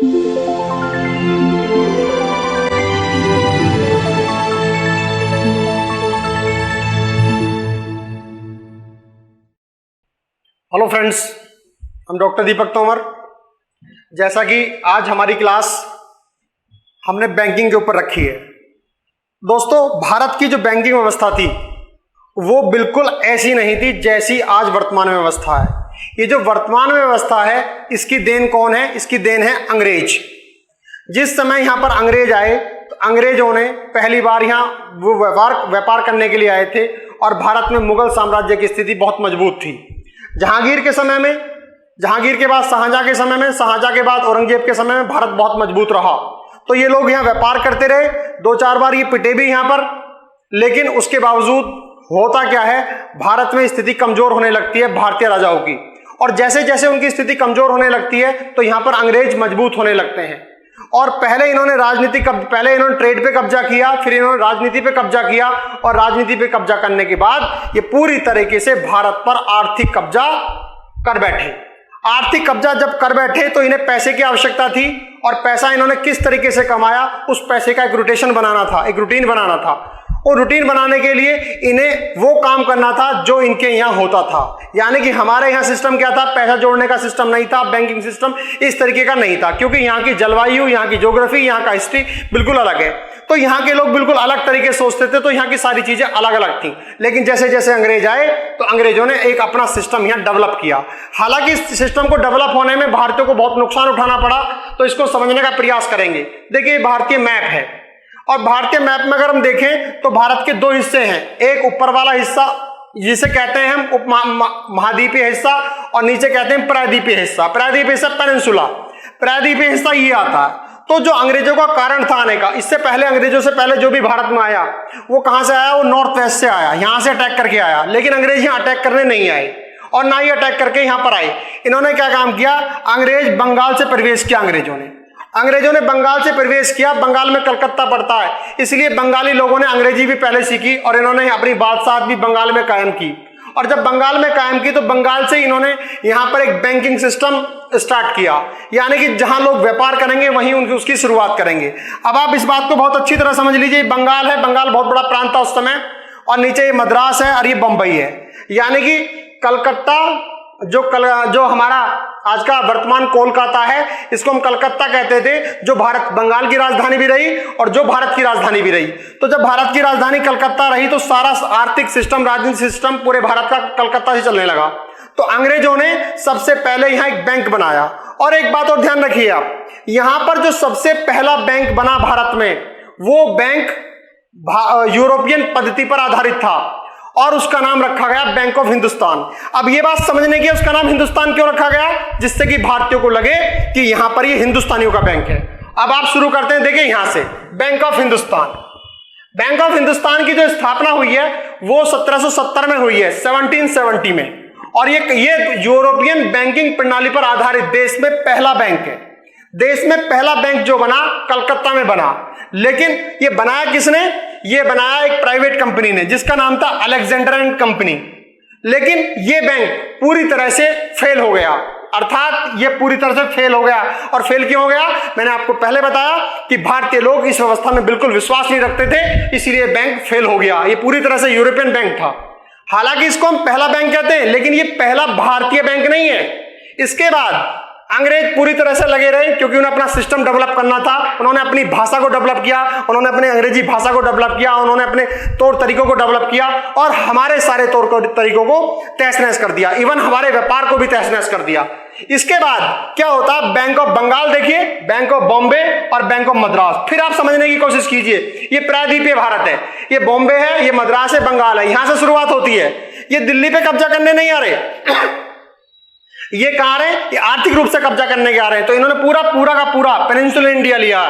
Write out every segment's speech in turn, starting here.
Hello friends, हम doctor दीपक तोमर। जैसा कि आज हमारी क्लास हमने बैंकिंग के ऊपर रखी है। दोस्तों, भारत की जो बैंकिंग व्यवस्था थी वो बिल्कुल ऐसी नहीं थी जैसी आज वर्तमान में व्यवस्था है। ये जो वर्तमान में व्यवस्था है इसकी देन कौन है? इसकी देन है अंग्रेज। जिस समय यहाँ पर अंग्रेज आए तो अंग्रेजों ने पहली बार यहाँ वो व्यापार करने के लिए आए थे और भारत में मुगल साम्राज्य की स्थिति बहुत मजबूत थी। जहांगीर के समय में, जहांगीर के बाद शाहजहां के समय में, शाहजहां के बाद औरंगजेब के समय में भारत बहुत मजबूत रहा। तो ये लोग यहाँ व्यापार करते रहे, 2-4 बार ये पिटे भी यहाँ पर, लेकिन उसके बावजूद होता क्या है, भारत में स्थिति कमजोर होने लगती है भारतीय राजाओं की। और जैसे जैसे उनकी स्थिति कमजोर होने लगती है तो यहाँ पर अंग्रेज मजबूत होने लगते हैं। और पहले इन्होंने ट्रेड पे कब्जा किया, फिर इन्होंने राजनीति पे कब्जा किया, और राजनीति पे कब्जा करने के बाद ये पूरी तरीके से भारत पर आर्थिक कब्जा कर बैठे। आर्थिक कब्जा जब कर बैठे तो इन्हें पैसे की आवश्यकता थी, और पैसा इन्होंने किस तरीके से कमाया, उस पैसे का एक रूटेशन बनाना था, एक रूटीन बनाना था। और रूटीन बनाने के लिए इन्हें वो काम करना था जो इनके यहाँ होता था। यानी कि हमारे यहाँ सिस्टम क्या था, पैसा जोड़ने का सिस्टम नहीं था, बैंकिंग सिस्टम इस तरीके का नहीं था, क्योंकि यहाँ की जलवायु, यहाँ की ज्योग्राफी, यहाँ का हिस्ट्री बिल्कुल अलग है। तो यहाँ के लोग बिल्कुल अलग तरीके से सोचते थे, तो यहाँ की सारी चीजें अलग अलग थी। लेकिन जैसे जैसे अंग्रेज आए तो अंग्रेजों ने एक अपना सिस्टम यहाँ डेवलप किया। हालांकि इस सिस्टम को डेवलप होने में भारतीयों को बहुत नुकसान उठाना पड़ा, तो इसको समझने का प्रयास करेंगे। देखिए, भारतीय मैप है, और भारतीय मैप में अगर हम देखें तो भारत के 2 हिस्से हैं। एक ऊपर वाला हिस्सा जिसे कहते हैं हम उप महाद्वीपीय हिस्सा, और नीचे कहते हैं प्रायद्वीपीय हिस्सा। प्रायद्वीपीय हिस्सा पेनिनसुला, प्रायद्वीपीय हिस्सा ये आता है। तो जो अंग्रेजों का कारण था आने का, इससे पहले, अंग्रेजों से पहले जो भी भारत में आया वो कहां से आया? वो नॉर्थ वेस्ट से आया, यहां से अटैक करके आया। लेकिन अंग्रेज यहां अटैक करने नहीं आए, और ना ही अटैक करके यहां पर आए। इन्होंने क्या काम किया? अंग्रेज बंगाल से प्रवेश किया। अंग्रेजों ने बंगाल से प्रवेश किया। बंगाल में कलकत्ता पड़ता है, इसलिए बंगाली लोगों ने अंग्रेजी भी पहले सीखी, और इन्होंने अपनी बादशाहत भी बंगाल में कायम की। और जब बंगाल में कायम की तो बंगाल से इन्होंने यहाँ पर एक बैंकिंग सिस्टम स्टार्ट किया, यानी कि जहां लोग व्यापार करेंगे वहीं उसकी शुरुआत करेंगे। अब आप इस बात को बहुत अच्छी तरह समझ लीजिए। बंगाल है, बंगाल बहुत बड़ा प्रांत था उस समय, और नीचे ये मद्रास है और ये बंबई है। यानी कि कलकत्ता जो हमारा आज का वर्तमान कोलकाता है, इसको हम कलकत्ता कहते थे, जो बंगाल की राजधानी भी रही और जो भारत की राजधानी भी रही। तो जब भारत की राजधानी कलकत्ता रही तो सारा आर्थिक सिस्टम, राजनीतिक सिस्टम पूरे भारत का कलकत्ता से चलने लगा। तो अंग्रेजों ने सबसे पहले यहां एक बैंक बनाया। और एक बात और ध्यान रखिए आप, यहां पर जो सबसे पहला बैंक बना भारत में, वो बैंक यूरोपियन पद्धति पर आधारित था, और उसका नाम रखा गया बैंक ऑफ हिंदुस्तान। अब ये बात समझने की, उसका नाम हिंदुस्तान क्यों रखा गया? जिससे कि भारतीयों को लगे कि यहां पर ये हिंदुस्तानियों का बैंक है। अब आप शुरू करते हैं, देखिए यहां से bank of Hindustan. Bank of Hindustan की जो स्थापना हुई है वो 1770 में हुई है, 1770 में। और ये यूरोपियन बैंकिंग प्रणाली पर आधारित देश में पहला बैंक है। देश में पहला बैंक जो बना कलकत्ता में बना। लेकिन ये बनाया किसने? ये बनाया एक प्राइवेट कंपनी ने, जिसका नाम था अलेक्जेंडर एंड कंपनी। लेकिन ये बैंक पूरी तरह से फेल हो गया, अर्थात ये पूरी तरह से फेल हो गया। और फेल क्यों हो गया? मैंने आपको पहले बताया कि भारतीय लोग इस व्यवस्था में बिल्कुल विश्वास नहीं रखते थे, इसलिए बैंक फेल हो गया। ये पूरी तरह से यूरोपियन बैंक था। हालांकि इसको हम पहला बैंक कहते हैं, लेकिन ये पहला भारतीय बैंक नहीं है। इसके बाद अंग्रेज पूरी तरह से लगे रहे, क्योंकि उन्हें अपना सिस्टम डेवलप करना था। उन्होंने अपनी भाषा को डेवलप किया, उन्होंने अपने अंग्रेजी भाषा को डेवलप किया, उन्होंने अपने तौर तरीकों को डेवलप किया, और हमारे सारे तौर तरीकों को तहस नहस कर दिया। इवन हमारे व्यापार को भी तहस नहस कर दिया। इसके बाद क्या होता? बैंक ऑफ बंगाल देखिए, बैंक ऑफ बॉम्बे और बैंक ऑफ मद्रास। फिर आप समझने की कोशिश कीजिए, ये प्रायद्वीपीय भारत है, ये बॉम्बे है, ये मद्रास है, बंगाल है, यहां से शुरुआत होती है। ये दिल्ली पे कब्जा करने नहीं आ रहे, ये कहां रहे? ये आर्थिक रूप से कब्जा करने के आ रहे हैं। तो इन्होंने पूरा का पूरा पेनिनसुलर इंडिया लिया,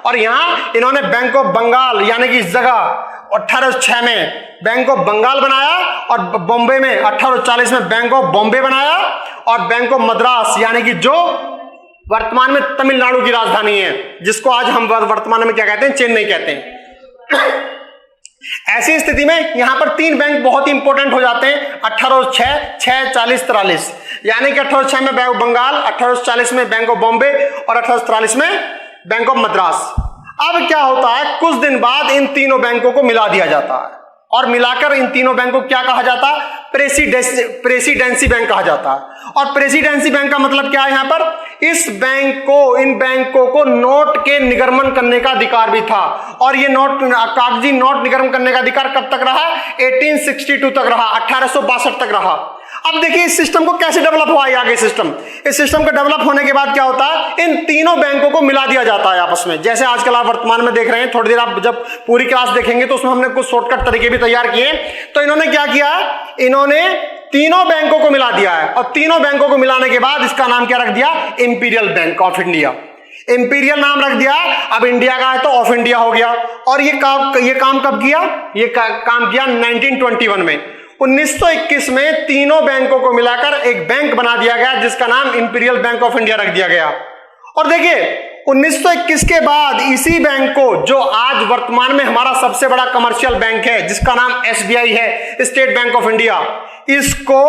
और यहां इन्होंने बैंक ऑफ बंगाल, यानी कि इस जगह 1806 में बैंक ऑफ बंगाल बनाया, और बॉम्बे में 1840 में बैंक ऑफ बॉम्बे बनाया, और बैंक ऑफ मद्रास, यानी कि जो वर्तमान में तमिलनाडु की राजधानी है, जिसको आज हम वर्तमान में क्या कहते हैं? चेन्नई कहते हैं। ऐसी स्थिति में यहां पर तीन बैंक बहुत ही इंपॉर्टेंट हो जाते हैं, 1806, 6, 40, 43, यानी कि 1806 में बैंक ऑफ बंगाल, 1840 में बैंक ऑफ बॉम्बे और 1843 में बैंक ऑफ मद्रास। अब क्या होता है, कुछ दिन बाद इन तीनों बैंकों को मिला दिया जाता है और मिलाकर इन तीनों बैंकों को क्या कहा जाता है, प्रेसिडेंसी बैंक कहा जाता है। और प्रेसिडेंसी बैंक का मतलब क्या है, यहां पर इस बैंक को, इन बैंकों को नोट के निगमन करने का अधिकार भी था। और ये नोट, कागजी नोट निगमन करने का अधिकार कब तक रहा, 1862 तक रहा, 1862 तक रहा। अब देखिए इस सिस्टम को कैसे डेवलप हुआ है आगे सिस्टम। इस सिस्टम का डेवलप होने के बाद क्या होता है, इन तीनों बैंकों को मिला दिया जाता है आपस में। जैसे आजकल आप वर्तमान में देख रहे हैं, थोड़ी देर आप जब पूरी क्लास देखेंगे तो उसमें हमने कुछ शॉर्टकट तरीके भी तैयार किए। तो इन्होंने क्या किया, इन्होंने तीनों बैंकों को मिला दिया है और तीनों बैंकों को मिलाने के बाद इसका नाम क्या रख दिया, imperial bank of India. Imperial नाम रख दिया। अब इंडिया का है तो ऑफ इंडिया हो गया। और ये काम कब किया, ये काम किया 1921 में। 1921 में तीनों बैंकों को मिलाकर एक बैंक बना दिया गया जिसका नाम इंपीरियल बैंक ऑफ इंडिया रख दिया गया। और देखिए 1921 के बाद इसी बैंक को, जो आज वर्तमान में हमारा सबसे बड़ा कमर्शियल बैंक है जिसका नाम SBI है, स्टेट बैंक ऑफ इंडिया, इसको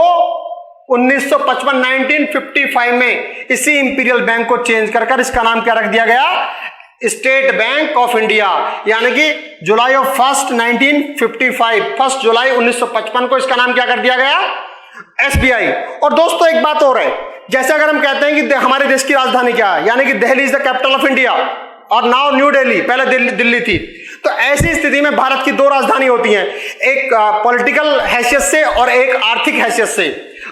1955 में इसी इंपीरियल बैंक को चेंज कर इसका नाम क्या रख दिया गया, स्टेट बैंक ऑफ इंडिया। यानी कि जुलाई ऑफ 1 जुलाई 1955 को इसका नाम क्या कर दिया गया, SBI। और दोस्तों एक बात और है, जैसे अगर हम कहते हैं कि हमारे देश की राजधानी क्या है, यानी कि Delhi is the capital of India और नाउ न्यू दिल्ली, पहले दिल्ली थी। तो ऐसी स्थिति में भारत की दो राजधानी होती हैं, एक पॉलिटिकल हैसियत से और एक आर्थिक हैसियत से।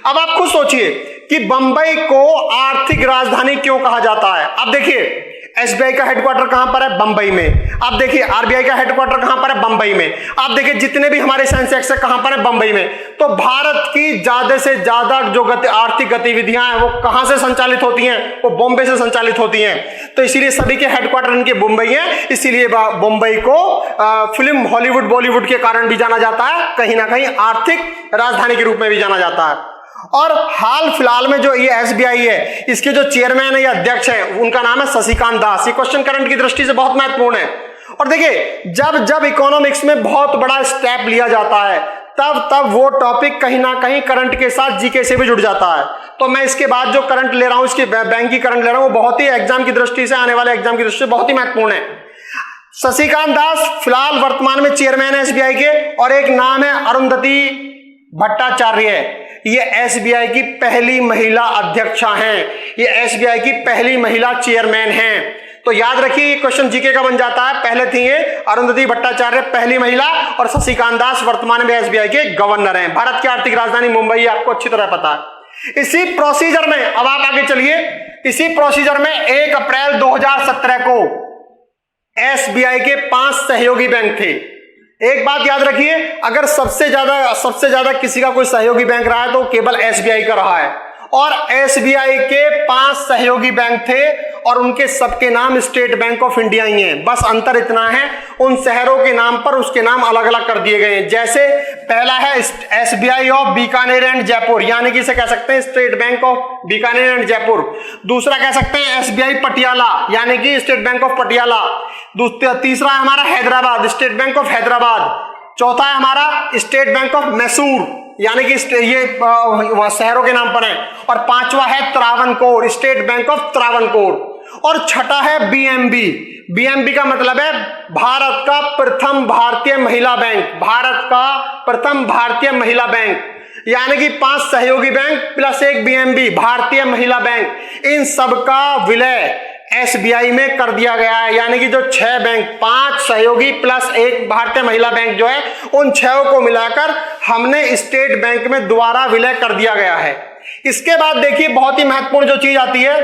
अब आप खुद सोचिए कि बंबई को आर्थिक राजधानी क्यों कहा जाता है। अब देखिए SBI का हेडक्वार्टर कहां पर है, बंबई में। आप देखिए RBI का हेडक्वार्टर कहां पर है, बंबई में। आप देखिए जितने भी हमारे सेंसेक्स है कहां पर है, बंबई में। तो भारत की ज्यादा से ज्यादा जो आर्थिक गतिविधियां हैं वो कहां से संचालित होती हैं, वो बॉम्बे से संचालित होती हैं। तो इसीलिए सभी के हेडक्वार्टर इनके मुंबई है, इसीलिए बंबई को फिल्म हॉलीवुड बॉलीवुड के कारण भी जाना जाता है, कहीं ना कहीं आर्थिक राजधानी के रूप में भी जाना जाता है। और हाल फिलहाल में जो ये SBI है, इसके जो चेयरमैन है या अध्यक्ष है, उनका नाम है शशिकांत दास। ये क्वेश्चन करंट की दृष्टि से बहुत महत्वपूर्ण है। और देखिए जब इकोनॉमिक्स में बहुत बड़ा स्टेप लिया जाता है तब वो टॉपिक कहीं ना कहीं करंट के साथ जीके से भी जुड़ जाता है। तो मैं इसके बाद जो करंट ले रहा हूं, इसकी बैंक की करंट ले रहा हूं, वो बहुत ही एग्जाम की दृष्टि से, आने वाले एग्जाम की दृष्टि से बहुत ही महत्वपूर्ण है। शशिकांत दास फिलहाल वर्तमान में चेयरमैन है SBI के, और एक नाम है अरुंधति भट्टाचार्य। ये SBI की पहली महिला अध्यक्षा हैं, ये SBI की पहली महिला चेयरमैन हैं। तो याद रखिए ये क्वेश्चन जीके का बन जाता है। पहले थी ये अरुंधति भट्टाचार्य, पहली महिला, और शशिकांत दास वर्तमान में SBI के गवर्नर हैं। भारत की आर्थिक राजधानी मुंबई है, आपको अच्छी तरह पता है। इसी प्रोसीजर में अब आप आगे चलिए, इसी प्रोसीजर में 1 अप्रैल 2017 को SBI के 5 सहयोगी बैंक थे। एक बात याद रखिए, अगर सबसे ज्यादा किसी का कोई सहयोगी बैंक रहा है तो केवल SBI का रहा है। और SBI के 5 सहयोगी बैंक थे और उनके सबके नाम स्टेट बैंक ऑफ इंडिया ही हैं। बस अंतर इतना है, उन शहरों के नाम पर उसके नाम अलग अलग कर दिए गए हैं। जैसे पहला है SBI of Bikaner and Jaipur, यानी कि इसे कह सकते हैं state bank of Bikaner and Jaipur. दूसरा कह सकते हैं SBI पटियाला, यानी कि स्टेट बैंक ऑफ पटियाला। तीसरा है हमारा Hyderabad, state bank of Hyderabad. चौथा है हमारा स्टेट बैंक ऑफ मैसूर, यानी कि ये शहरों के नाम पर है। और पांचवा है Travancore, state bank of Travancore. और छठा है BMB का मतलब है भारत का प्रथम भारतीय महिला बैंक, भारत का प्रथम भारतीय महिला बैंक। यानी कि 5 सहयोगी बैंक प्लस एक BMB, भारतीय महिला बैंक। इन सबका विलय SBI में कर दिया गया है। यानी कि जो 6 बैंक, 5 सहयोगी प्लस एक भारतीय महिला बैंक जो है, उन 6 को मिलाकर हमने स्टेट बैंक में दोबारा विलय कर दिया गया है। इसके बाद देखिए बहुत ही महत्वपूर्ण जो चीज आती है,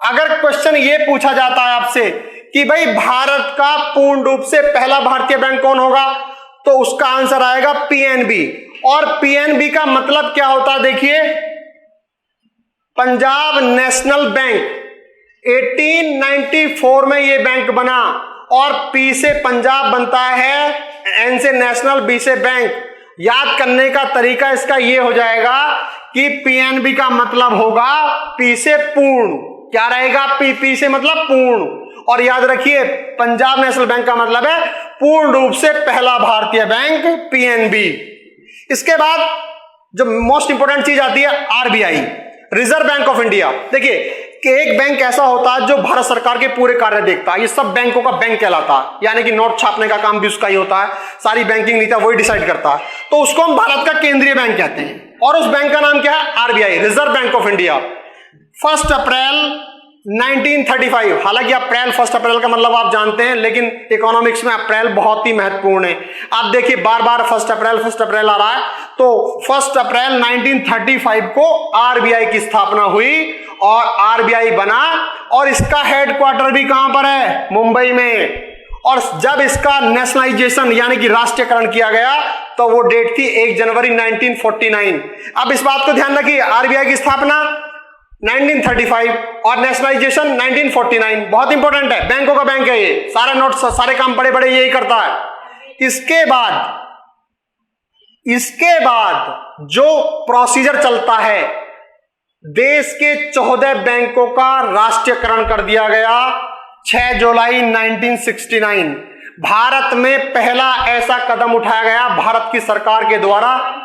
अगर क्वेश्चन ये पूछा जाता है आपसे कि भाई भारत का पूर्ण रूप से पहला भारतीय बैंक कौन होगा, तो उसका आंसर आएगा PNB। और PNB का मतलब क्या होता है, देखिए पंजाब नेशनल बैंक। 1894 में ये बैंक बना, और P से पंजाब बनता है, N से नेशनल, B से बैंक। याद करने का तरीका इसका ये हो जाएगा कि PNB का मतलब होगा P से पूर्ण। क्या रहेगा, P से मतलब पूर्ण। और याद रखिए पंजाब नेशनल बैंक का मतलब है पूर्ण रूप से पहला भारतीय बैंक पीएनबी। इसके बाद जो मोस्ट इंपोर्टेंट चीज आती है RBI, reserve bank of India. देखिए कि एक बैंक ऐसा होता है जो भारत सरकार के पूरे कार्य देखता है, ये सब बैंकों का बैंक कहलाता है, यानी कि नोट छापने का काम भी उसका ही होता है, सारी बैंकिंग नीतियां वही डिसाइड करता है, तो उसको हम भारत का केंद्रीय बैंक कहते हैं। और उस बैंक का नाम क्या है? RBI, reserve bank of India. 1 अप्रैल 1935, हालांकि अप्रैल 1 अप्रैल का मतलब आप जानते हैं, लेकिन इकोनॉमिक्स में अप्रैल बहुत ही महत्वपूर्ण है। आप देखिए बार बार 1 अप्रैल आ रहा है, तो 1 अप्रैल 1935 को आरबीआई की स्थापना हुई और आरबीआई बना, और इसका हेडक्वार्टर भी कहां पर है? मुंबई में। और जब इसका नेशनलाइजेशन यानी कि राष्ट्रीयकरण किया गया तो वो डेट थी 1 जनवरी 1949। अब इस बात को ध्यान रखिए, आरबीआई की स्थापना 1935 और नेशनलाइजेशन 1949, बहुत इंपॉर्टेंट है, बैंकों का बैंक है ये, सारे नोट सारे काम बड़े बड़े यही करता है। इसके बाद जो प्रोसीजर चलता है, देश के 14 बैंकों का राष्ट्रीयकरण कर दिया गया 6 जुलाई 1969। भारत में पहला ऐसा कदम उठाया गया भारत की सरकार के द्वारा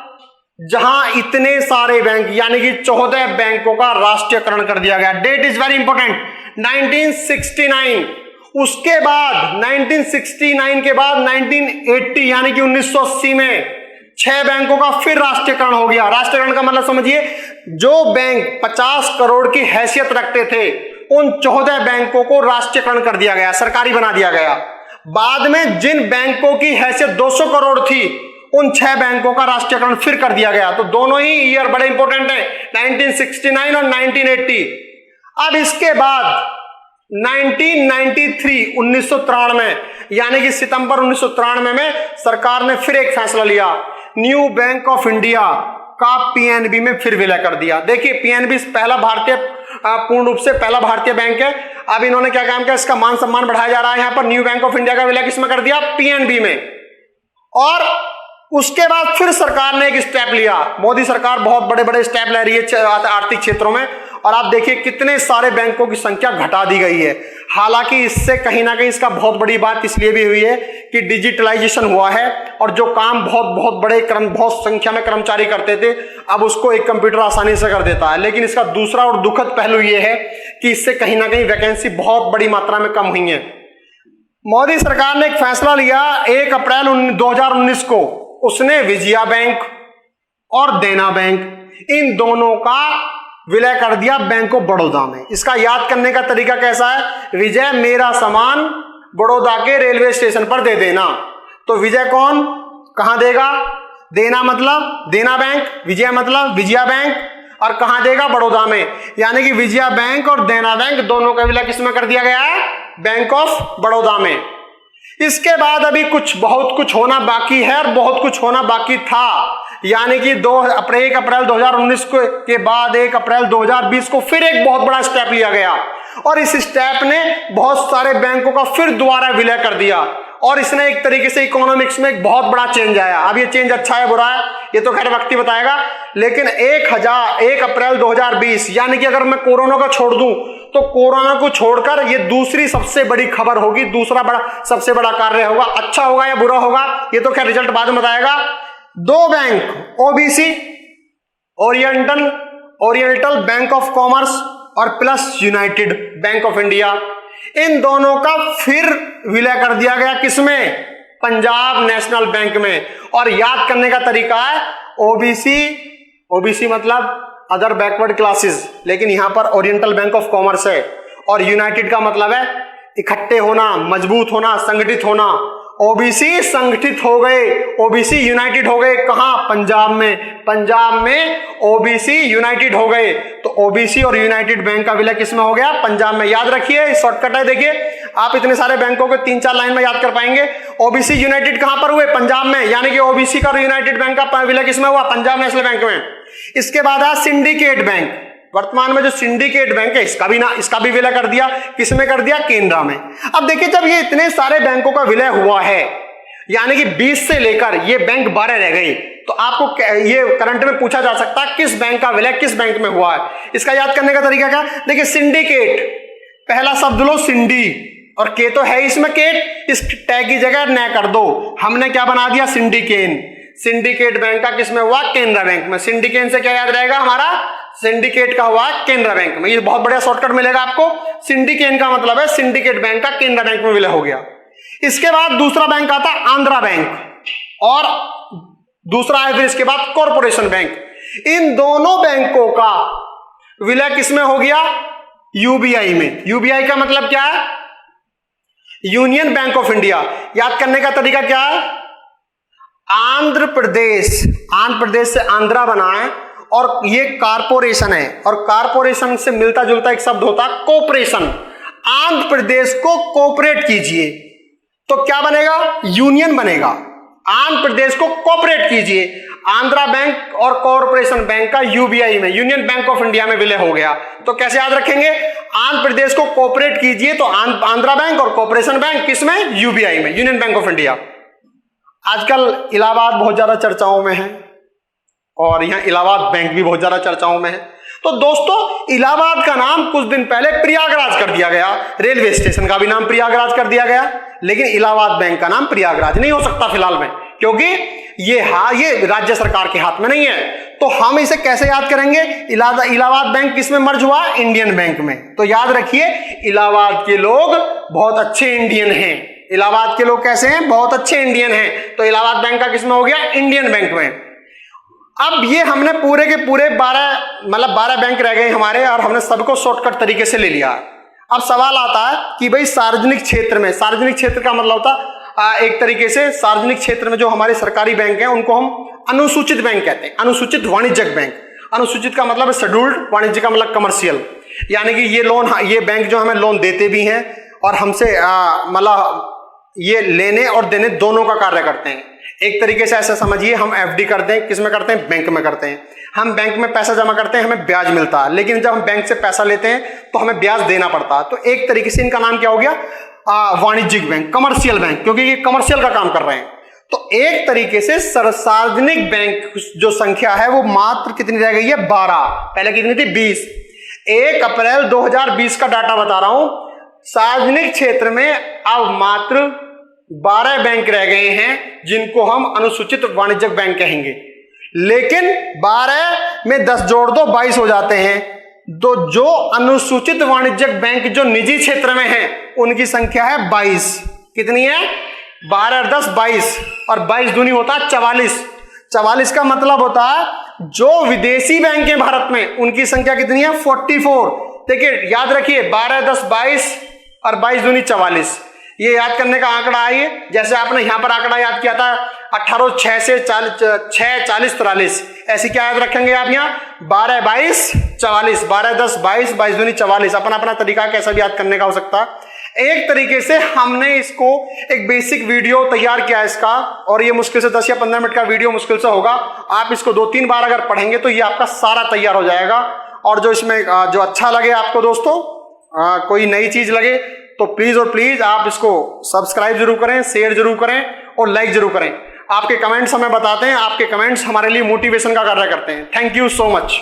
जहां इतने सारे बैंक यानी कि 14 बैंकों का राष्ट्रीयकरण कर दिया गया। Date is very important, 1969। उसके बाद 1969 के बाद 1980 यानी कि 1980 में 6 बैंकों का फिर राष्ट्रीयकरण हो गया। राष्ट्रीयकरण का मतलब समझिए, जो बैंक 50 करोड़ की हैसियत रखते थे उन 14 बैंकों को राष्ट्रीयकरण कर दिया गया, सरकारी बना दिया गया। बाद में जिन बैंकों की हैसियत 200 करोड़ थी उन 6 बैंकों का राष्ट्रीयकरण फिर कर दिया गया। तो दोनों ही ईयर बड़े इंपॉर्टेंट है, 1969 और 1980। अब इसके बाद 1993 यानी कि सितंबर 1993 में सरकार ने फिर एक फैसला लिया, न्यू बैंक ऑफ इंडिया का पीएनबी में फिर विलय कर दिया। देखिए पीएनबी पहला भारतीय पूर्ण रूप से पहला भारतीय बैंक है। अब इन्होंने क्या काम किया, इसका मान सम्मान बढ़ाया जा रहा है। यहां पर न्यू बैंक ऑफ इंडिया का विलय किसमें कर दिया? पीएनबी में। और उसके बाद फिर सरकार ने एक स्टेप लिया, मोदी सरकार बहुत बड़े बड़े स्टेप ले रही है आर्थिक क्षेत्रों में, और आप देखिए कितने सारे बैंकों की संख्या घटा दी गई है। हालांकि इससे कहीं ना कहीं इसका बहुत बड़ी बात इसलिए भी हुई है कि डिजिटलाइजेशन हुआ है, और जो काम बहुत संख्या में कर्मचारी करते थे अब उसको एक कंप्यूटर आसानी से कर देता है। लेकिन इसका दूसरा और दुखद पहलू यह है कि इससे कहीं ना कहीं वैकेंसी बहुत बड़ी मात्रा में कम हुई है। मोदी सरकार ने एक फैसला लिया 1 अप्रैल 2019 को, उसने विजया बैंक और देना बैंक इन दोनों का विलय कर दिया बैंक ऑफ बड़ौदा में। इसका याद करने का तरीका कैसा है? विजय मेरा सामान बड़ौदा के रेलवे स्टेशन पर दे देना। तो विजय कौन कहां देगा? देना मतलब देना बैंक, विजय मतलब विजया बैंक, और कहां देगा? बड़ौदा में। यानी कि विजया बैंक और देना बैंक दोनों का विलय किसमें कर दिया गया है? बैंक ऑफ बड़ौदा में। इसके बाद अभी बहुत कुछ होना बाकी है और बहुत कुछ होना बाकी था, यानी कि 1 अप्रैल 2019 के बाद 1 अप्रैल 2020 को फिर एक बहुत बड़ा स्टेप लिया गया, और इस स्टेप ने बहुत सारे बैंकों का फिर दोबारा विलय कर दिया, और इसने एक तरीके से इकोनॉमिक्स में एक बहुत बड़ा चेंज आया। अब ये चेंज अच्छा है बुरा है ये तो खैर वक्त ही बताएगा, लेकिन 1 अप्रैल 2020 यानी कि अगर मैं कोरोना का छोड़ दूं तो कोरोना को छोड़कर ये दूसरी सबसे बड़ी खबर होगी, दूसरा सबसे बड़ा कार्य होगा। अच्छा होगा या बुरा होगा ये तो खैर रिजल्ट बाद में बताएगा। 2 bank OBC, Oriental Bank of Commerce और plus United Bank of India, इन दोनों का फिर विलय कर दिया गया किसमें? पंजाब नेशनल बैंक में। और याद करने का तरीका है, ओबीसी मतलब अदर बैकवर्ड क्लासेस, लेकिन यहां पर ओरिएंटल बैंक ऑफ कॉमर्स है, और यूनाइटेड का मतलब है इकट्ठे होना, मजबूत होना, संगठित होना। ओबीसी संगठित हो गए, ओबीसी यूनाइटेड हो गए, कहां? पंजाब में ओबीसी यूनाइटेड हो गए। तो ओबीसी और यूनाइटेड बैंक का विलय किसमें हो गया? पंजाब में। याद रखिए, शॉर्टकट है, देखिए आप इतने सारे बैंकों को 3-4 लाइन में याद कर पाएंगे। ओबीसी यूनाइटेड कहां पर हुए? पंजाब में, यानी कि ओबीसी का और यूनाइटेड बैंक का विलय किसमें हुआ? पंजाब नेशनल बैंक में। इसके बाद है सिंडिकेट बैंक, वर्तमान में जो सिंडिकेट बैंक है इसका भी विलय कर दिया, किसमें कर दिया? केनरा में। अब देखिए जब ये इतने सारे बैंकों का विलय हुआ है, यानी कि 20 से लेकर ये बैंक 12 रह गए, तो आपको ये करंट में पूछा जा सकता है किस बैंक का विलय किस बैंक में हुआ है। इसका याद करने का तरीका क्या? देखिए सिंडिकेट, पहला शब्द लो सिंडी, और के तो है इसमें केट, इस टैग की जगह न कर दो, हमने क्या बना दिया सिंडिकेन। सिंडिकेट बैंक का किसमें हुआ, केनरा बैंक में। सिंडिकेन से क्या याद रहेगा हमारा, सिंडिकेट का हुआ केनरा बैंक में। ये बहुत बढ़िया शॉर्टकट मिलेगा आपको। सिंडिकेन का मतलब है सिंडिकेट बैंक का केनरा बैंक में विलय हो गया। इसके बाद दूसरा बैंक आता है आंध्रा बैंक, और दूसरा है फिर इसके बाद कॉरपोरेशन बैंक। इन दोनों बैंकों का विलय किसमें हो गया, यूबीआई में। यूबीआई का मतलब क्या है, यूनियन बैंक ऑफ इंडिया। याद करने का तरीका क्या है, आंध्र प्रदेश, आंध्र प्रदेश से आंध्रा बना है, और ये कारपोरेशन है, और कारपोरेशन से मिलता जुलता एक शब्द होता है कोऑपरेशन। आंध्र प्रदेश को कोऑपरेट कीजिए तो क्या बनेगा, यूनियन बनेगा। आंध्र प्रदेश को कोऑपरेट कीजिए, आंध्रा बैंक और कॉरपोरेशन बैंक का यूबीआई में, यूनियन बैंक ऑफ इंडिया में विलय हो गया। तो कैसे याद रखेंगे, आंध्र प्रदेश को कोऑपरेट कीजिए तो आंध्रा बैंक और कॉरपोरेशन बैंक किसमें, यूबीआई में, यूनियन बैंक ऑफ इंडिया। आजकल इलाहाबाद बहुत ज्यादा चर्चाओं में है, और यहां इलाहाबाद बैंक भी बहुत ज्यादा चर्चाओं में है। तो दोस्तों इलाहाबाद का नाम कुछ दिन पहले प्रयागराज कर दिया गया, रेलवे स्टेशन का भी नाम प्रयागराज कर दिया गया, लेकिन इलाहाबाद बैंक का नाम प्रयागराज नहीं हो सकता फिलहाल में, क्योंकि ये राज्य सरकार के हाथ में नहीं है। तो हम इसे कैसे याद करेंगे, इलाहाबाद बैंक किसमें मर्ज हुआ, इंडियन बैंक में। तो याद रखिए इलाहाबाद के लोग बहुत अच्छे इंडियन हैं। इलाहाबाद के लोग कैसे हैं, बहुत अच्छे इंडियन हैं। तो इलाहाबाद बैंक का किसमें हो गया, इंडियन बैंक में। अब ये हमने पूरे के पूरे 12 बैंक रह गए हमारे, और हमने सबको शॉर्टकट तरीके से ले लिया। अब सवाल आता है कि भाई सार्वजनिक क्षेत्र में, सार्वजनिक क्षेत्र का मतलब होता है एक तरीके से सार्वजनिक क्षेत्र में जो हमारे सरकारी बैंक हैं उनको हम अनुसूचित बैंक कहते हैं, अनुसूचित वाणिज्यिक बैंक। अनुसूचित का मतलब है शेड्यूल्ड, वाणिज्य का मतलब कमर्शियल। यानी कि ये लोन, ये बैंक जो हमें लोन देते भी हैं और हमसे मतलब ये लेने और देने दोनों का कार्य करते हैं। एक तरीके से ऐसा समझिए, हम एफडी करते हैं, किस में करते हैं, बैंक में करते हैं। हम बैंक में पैसा जमा करते हैं, हमें ब्याज मिलता है, लेकिन जब हम बैंक से पैसा लेते हैं तो हमें ब्याज देना पड़ता है। तो एक तरीके से इनका नाम क्या हो गया, वाणिज्यिक बैंक, कमर्शियल बैंक, क्योंकि ये कमर्शियल का काम कर रहे हैं। तो एक तरीके से सार्वजनिक बैंक जो संख्या है वो मात्र कितनी रह गई है, 12। पहले कितनी थी, 20। 1 अप्रैल 2020 का डाटा बता रहा हूं। सार्वजनिक क्षेत्र में अब मात्र 12 बैंक रह गए हैं जिनको हम अनुसूचित वाणिज्यिक बैंक कहेंगे। लेकिन 12 में 10 जोड़ दो 22 हो जाते हैं। तो जो अनुसूचित वाणिज्यिक बैंक जो निजी क्षेत्र में है उनकी संख्या है 22। कितनी है, 12 और 10 22, और 22 दूनी होता है 44। 44 का मतलब होता है जो विदेशी बैंक है भारत में उनकी संख्या कितनी है, 44। देखिए याद रखिए 12 10 22 और 22 दूनी 44। ये याद करने का आंकड़ा है, जैसे आपने यहां पर आंकड़ा याद किया था 18 6 से 6 40 43। ऐसी क्या याद रखेंगे आप, यहाँ 12 22 44, 12 10 22, 22 दूनी 44। अपना अपना तरीका कैसा भी याद करने का हो सकता है। एक तरीके से हमने इसको एक बेसिक वीडियो तैयार किया है इसका, और ये मुश्किल से 10 या 15 मिनट का वीडियो मुश्किल से होगा। आप इसको 2-3 बार अगर पढ़ेंगे तो ये आपका सारा तैयार हो जाएगा। और जो इसमें जो अच्छा लगे आपको दोस्तों, कोई नई चीज लगे तो प्लीज और प्लीज आप इसको सब्सक्राइब जरूर करें, शेयर जरूर करें और लाइक जरूर करें। आपके कमेंट्स हमें बताते हैं, आपके कमेंट्स हमारे लिए मोटिवेशन का कार्य करते हैं। Thank you so much.